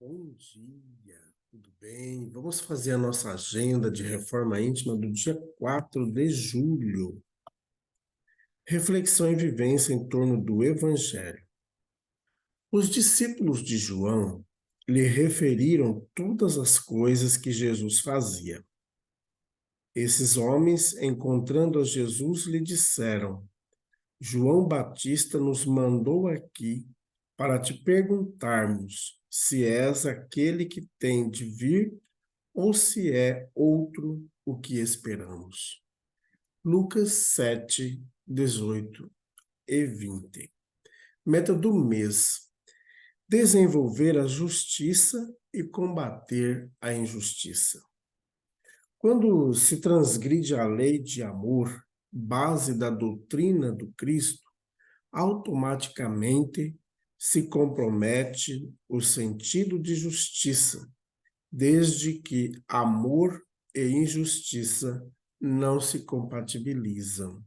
Bom dia, tudo bem? Vamos fazer a nossa agenda de reforma íntima do dia 4 de julho. Reflexão e vivência em torno do Evangelho. Os discípulos de João lhe referiram todas as coisas que Jesus fazia. Esses homens, encontrando a Jesus, lhe disseram: João Batista nos mandou aqui para te perguntarmos se és aquele que tem de vir ou se é outro o que esperamos. Lucas 7, 18 e 20. Meta do mês: desenvolver a justiça e combater a injustiça. Quando se transgride a lei de amor, base da doutrina do Cristo, automaticamente se compromete o sentido de justiça, desde que amor e injustiça não se compatibilizam.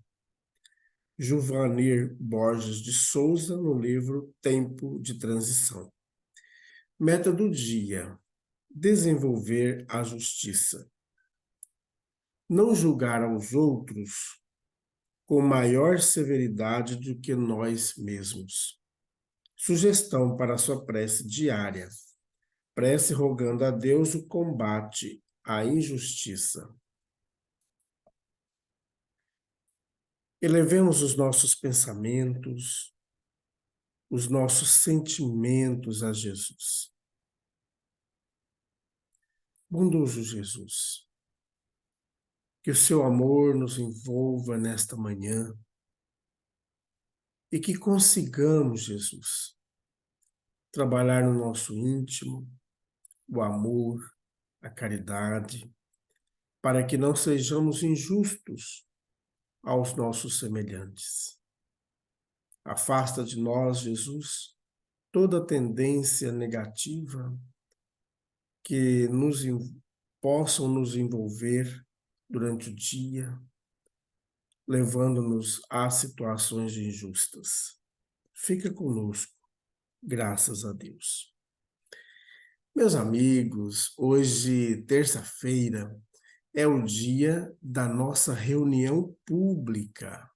Juvanir Borges de Souza, no livro Tempo de Transição. Meta do dia: desenvolver a justiça. Não julgar aos outros com maior severidade do que nós mesmos. Sugestão para a sua prece diária: prece rogando a Deus o combate à injustiça. Elevemos os nossos pensamentos, os nossos sentimentos a Jesus. Bondoso Jesus, que o seu amor nos envolva nesta manhã e que consigamos, Jesus, trabalhar no nosso íntimo o amor, a caridade, para que não sejamos injustos aos nossos semelhantes. Afasta de nós, Jesus, toda tendência negativa que possam nos envolver durante o dia, levando-nos a situações injustas. Fica conosco, graças a Deus. Meus amigos, hoje, terça-feira, é o dia da nossa reunião pública.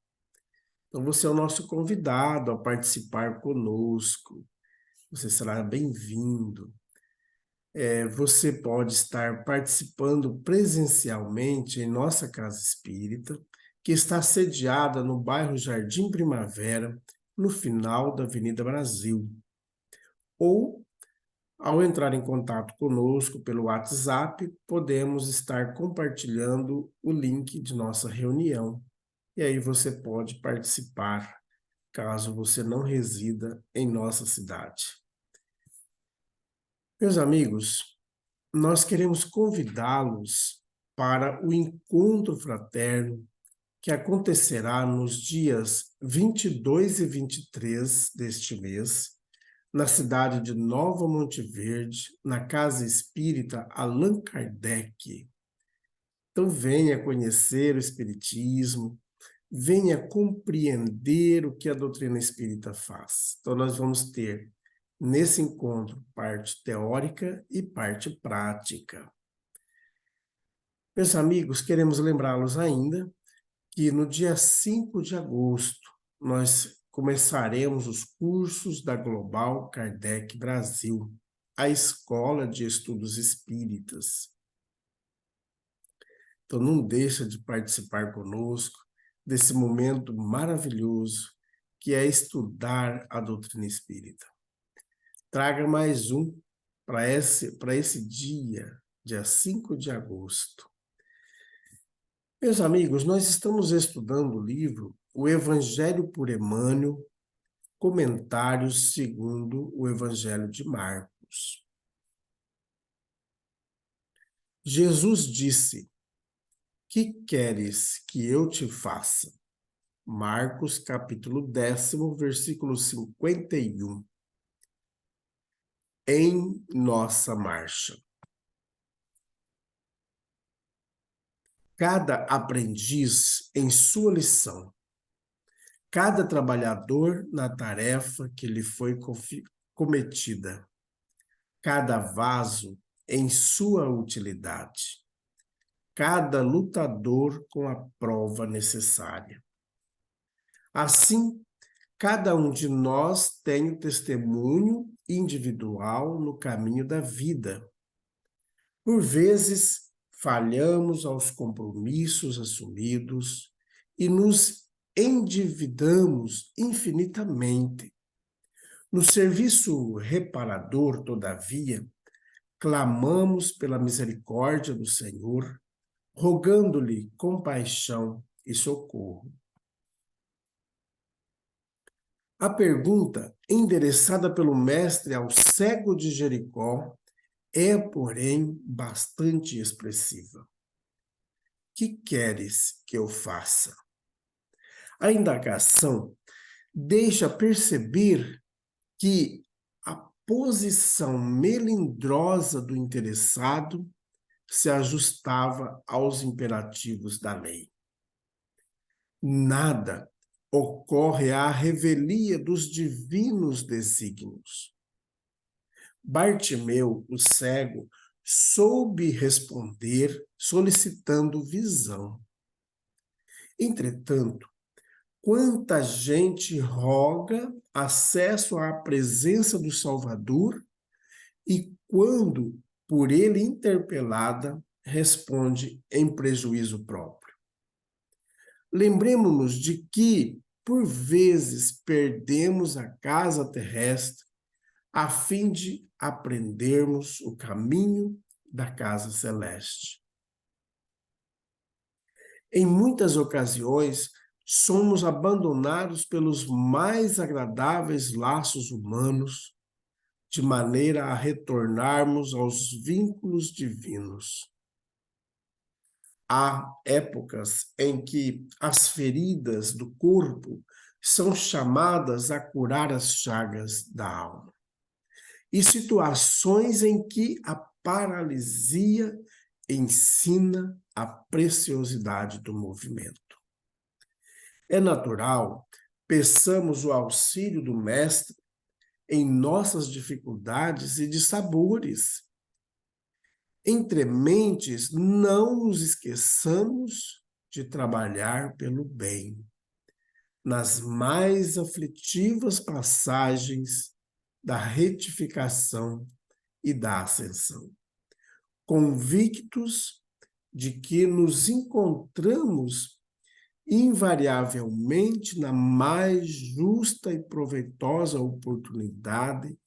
Então, você é o nosso convidado a participar conosco. Você será bem-vindo. Você pode estar participando presencialmente em nossa Casa Espírita, que está sediada no bairro Jardim Primavera, no final da Avenida Brasil. Ou, ao entrar em contato conosco pelo WhatsApp, podemos estar compartilhando o link de nossa reunião. E aí você pode participar, caso você não resida em nossa cidade. Meus amigos, nós queremos convidá-los para o encontro fraterno que acontecerá nos dias 22 e 23 deste mês, na cidade de Nova Monte Verde, na Casa Espírita Allan Kardec. Então venha conhecer o Espiritismo, venha compreender o que a doutrina espírita faz. Então nós vamos ter nesse encontro parte teórica e parte prática. Meus amigos, queremos lembrá-los ainda que no dia 5 de agosto nós começaremos os cursos da Global Kardec Brasil, a Escola de Estudos Espíritas. Então não deixa de participar conosco desse momento maravilhoso que é estudar a doutrina espírita. Traga mais um para esse dia 5 de agosto. Meus amigos, nós estamos estudando o livro O Evangelho por Emmanuel, Comentários segundo o Evangelho de Marcos. Jesus disse: que queres que eu te faça? Marcos, capítulo 10, versículo 51. Em nossa marcha. Cada aprendiz em sua lição, cada trabalhador na tarefa que lhe foi cometida. cada vaso em sua utilidade, cada lutador com a prova necessária. Assim, cada um de nós tem o testemunho individual no caminho da vida. Por vezes, falhamos aos compromissos assumidos e nos endividamos infinitamente. No serviço reparador, todavia, clamamos pela misericórdia do Senhor, rogando-lhe compaixão e socorro. A pergunta endereçada pelo mestre ao cego de Jericó é, porém, bastante expressiva. Que queres que eu faça? A indagação deixa perceber que a posição melindrosa do interessado se ajustava aos imperativos da lei. Nada ocorre à revelia dos divinos desígnios. Bartimeu, o cego, soube responder solicitando visão. Entretanto, quanta gente roga acesso à presença do Salvador e, quando por ele interpelada, responde em prejuízo próprio. Lembremos-nos de que, por vezes, perdemos a casa terrestre a fim de aprendermos o caminho da casa celeste. Em muitas ocasiões, somos abandonados pelos mais agradáveis laços humanos, de maneira a retornarmos aos vínculos divinos. Há épocas em que as feridas do corpo são chamadas a curar as chagas da alma, e situações em que a paralisia ensina a preciosidade do movimento. É natural, peçamos o auxílio do Mestre em nossas dificuldades e dissabores. Entre mentes, não nos esqueçamos de trabalhar pelo bem, nas mais aflitivas passagens da retificação e da ascensão, convictos de que nos encontramos invariavelmente na mais justa e proveitosa oportunidade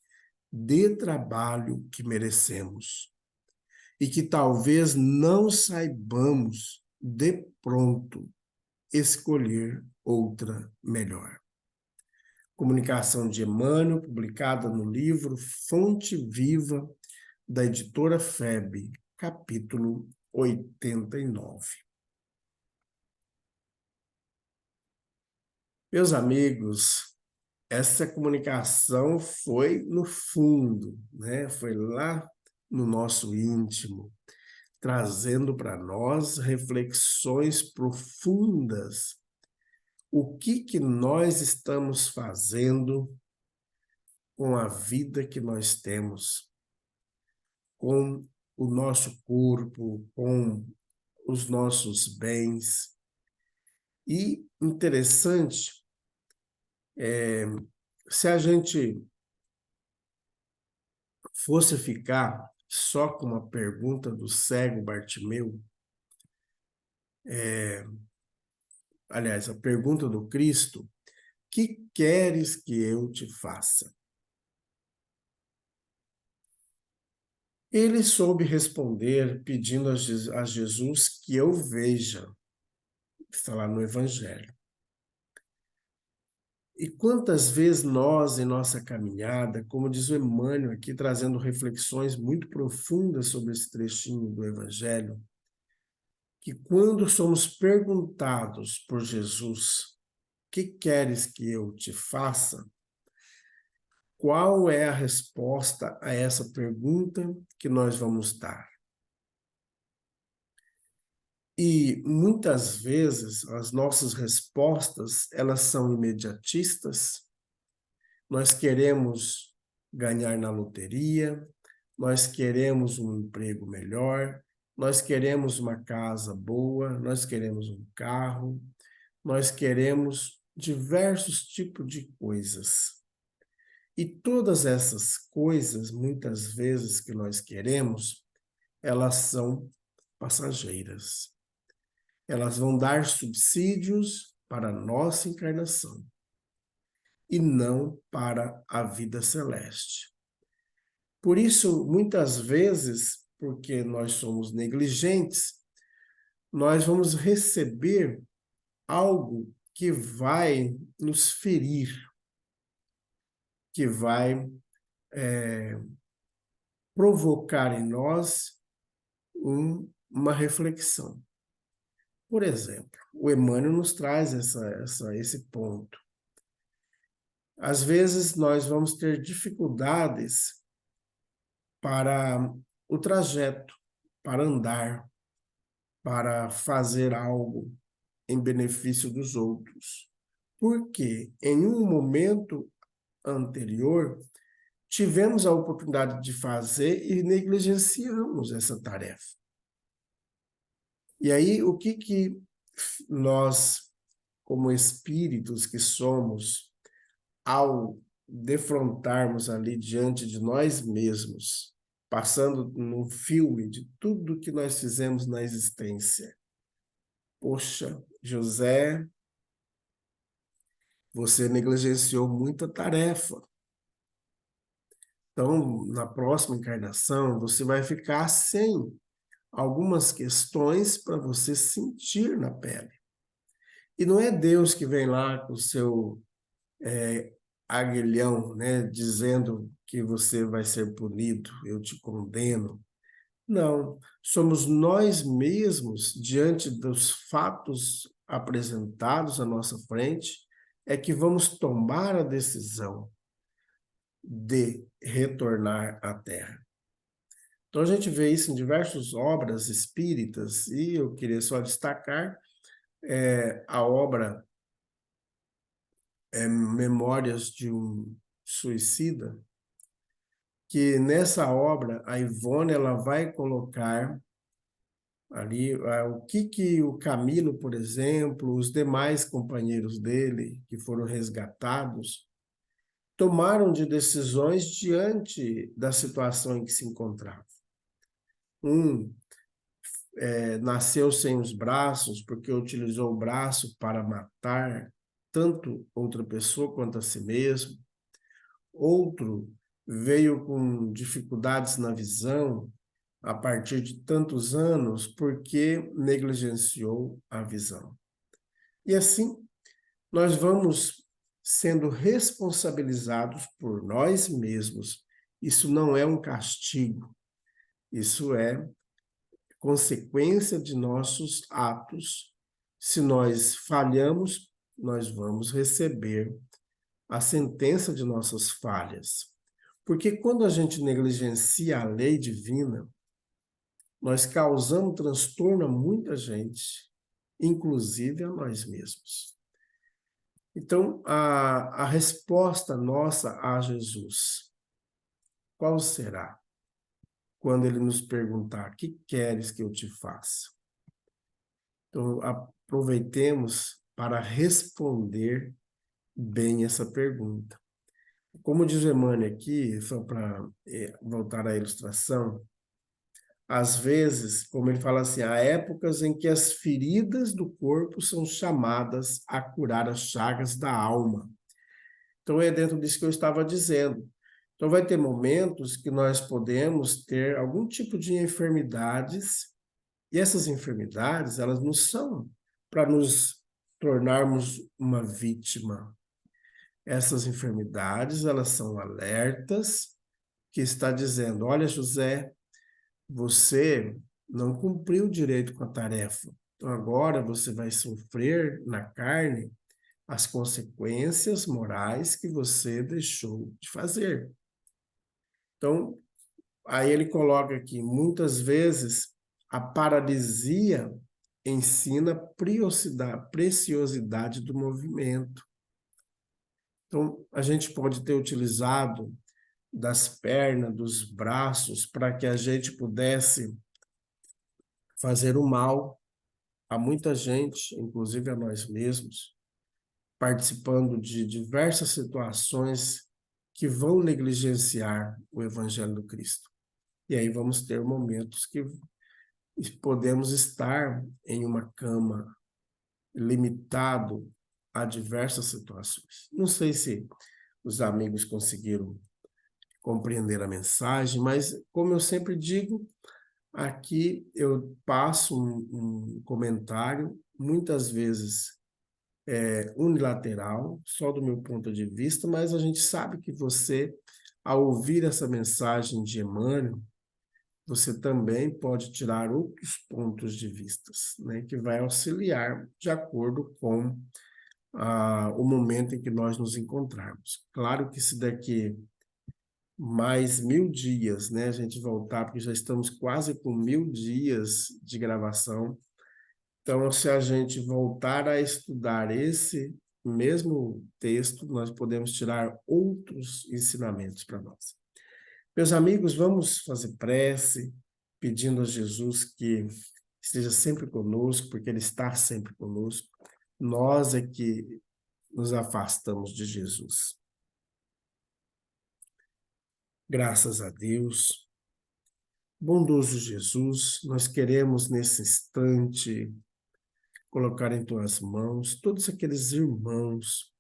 de trabalho que merecemos, e que talvez não saibamos de pronto escolher outra melhor. Comunicação de Emmanuel, publicada no livro Fonte Viva, da editora FEB, capítulo 89. Meus amigos, essa comunicação foi no fundo, né? Foi lá no nosso íntimo, trazendo para nós reflexões profundas. O que nós estamos fazendo com a vida que nós temos, com o nosso corpo, com os nossos bens. E interessante, se a gente fosse ficar só com uma pergunta do cego Bartimeu, aliás, a pergunta do Cristo: que queres que eu te faça? Ele soube responder pedindo a Jesus que eu veja. Está lá no Evangelho. E quantas vezes nós, em nossa caminhada, como diz o Emmanuel aqui, trazendo reflexões muito profundas sobre esse trechinho do Evangelho, que quando somos perguntados por Jesus, que queres que eu te faça? Qual é a resposta a essa pergunta que nós vamos dar? E muitas vezes as nossas respostas, elas são imediatistas. Nós queremos ganhar na loteria, nós queremos um emprego melhor, nós queremos uma casa boa, nós queremos um carro, nós queremos diversos tipos de coisas. E todas essas coisas, muitas vezes que nós queremos, elas são passageiras. Elas vão dar subsídios para a nossa encarnação e não para a vida celeste. Por isso, muitas vezes, porque nós somos negligentes, nós vamos receber algo que vai nos ferir, que vai provocar em nós uma reflexão. Por exemplo, o Emmanuel nos traz esse ponto. Às vezes nós vamos ter dificuldades para o trajeto, para andar, para fazer algo em benefício dos outros. Porque em um momento anterior tivemos a oportunidade de fazer e negligenciamos essa tarefa. E aí, o que nós, como espíritos que somos, ao defrontarmos ali diante de nós mesmos, passando num filme de tudo que nós fizemos na existência. Poxa, José, você negligenciou muita tarefa. Então, na próxima encarnação, você vai ficar sem algumas questões para você sentir na pele. E não é Deus que vem lá com o seu aguilhão, né, dizendo que você vai ser punido, eu te condeno. Não, somos nós mesmos, diante dos fatos apresentados à nossa frente, é que vamos tomar a decisão de retornar à Terra. Então, a gente vê isso em diversas obras espíritas, e eu queria só destacar a obra Memórias de um Suicida, que nessa obra a Ivone ela vai colocar ali o que o Camilo, por exemplo, os demais companheiros dele que foram resgatados, tomaram de decisões diante da situação em que se encontravam. Um nasceu sem os braços porque utilizou o braço para matar tanto outra pessoa quanto a si mesmo. Outro veio com dificuldades na visão a partir de tantos anos porque negligenciou a visão. E assim, nós vamos sendo responsabilizados por nós mesmos. Isso não é um castigo, isso é consequência de nossos atos. Se nós falhamos, nós vamos receber a sentença de nossas falhas. Porque quando a gente negligencia a lei divina, nós causamos transtorno a muita gente, inclusive a nós mesmos. Então, a resposta nossa a Jesus, qual será? Quando ele nos perguntar, que queres que eu te faça? Então, aproveitemos para responder bem essa pergunta. Como diz o Emmanuel aqui, só para voltar à ilustração, às vezes, como ele fala assim, há épocas em que as feridas do corpo são chamadas a curar as chagas da alma. Então, é dentro disso que eu estava dizendo. Então, vai ter momentos que nós podemos ter algum tipo de enfermidades, e essas enfermidades, elas não são para nos tornarmos uma vítima. Essas enfermidades, elas são alertas que está dizendo, olha, José, você não cumpriu direito com a tarefa. Então, agora você vai sofrer na carne as consequências morais que você deixou de fazer. Então, aí ele coloca aqui, muitas vezes, a paralisia ensina a preciosidade do movimento. Então, a gente pode ter utilizado das pernas, dos braços, para que a gente pudesse fazer o mal a muita gente, inclusive a nós mesmos, participando de diversas situações que vão negligenciar o Evangelho do Cristo. E aí vamos ter momentos que podemos estar em uma cama limitado a diversas situações. Não sei se os amigos conseguiram compreender a mensagem, mas como eu sempre digo, aqui eu passo um comentário, muitas vezes unilateral, só do meu ponto de vista, mas a gente sabe que você, ao ouvir essa mensagem de Emmanuel, você também pode tirar outros pontos de vistas, né, que vai auxiliar de acordo com o momento em que nós nos encontrarmos. Claro que se daqui mais 1000 dias, né, a gente voltar, porque já estamos quase com 1000 dias de gravação, então se a gente voltar a estudar esse mesmo texto, nós podemos tirar outros ensinamentos para nós. Meus amigos, vamos fazer prece, pedindo a Jesus que esteja sempre conosco, porque Ele está sempre conosco. Nós é que nos afastamos de Jesus. Graças a Deus. Bondoso Jesus, nós queremos nesse instante colocar em tuas mãos todos aqueles irmãos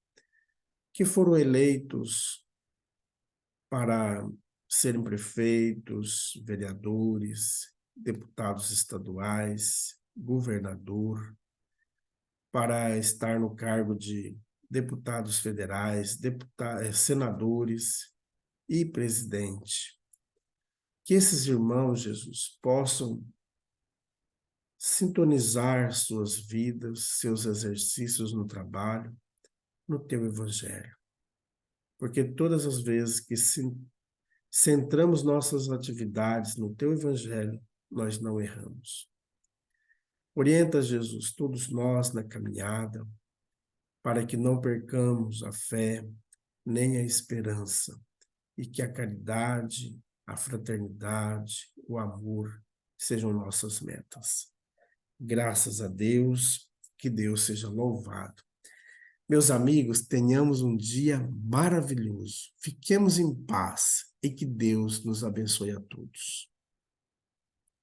que foram eleitos para serem prefeitos, vereadores, deputados estaduais, governador, para estar no cargo de deputados federais, senadores e presidente. Que esses irmãos, Jesus, possam sintonizar suas vidas, seus exercícios no trabalho, no teu evangelho. Porque todas as vezes que centramos nossas atividades no teu evangelho, nós não erramos. Orienta, Jesus, todos nós na caminhada, para que não percamos a fé, nem a esperança, e que a caridade, a fraternidade, o amor sejam nossas metas. Graças a Deus, que Deus seja louvado. Meus amigos, tenhamos um dia maravilhoso. Fiquemos em paz e que Deus nos abençoe a todos.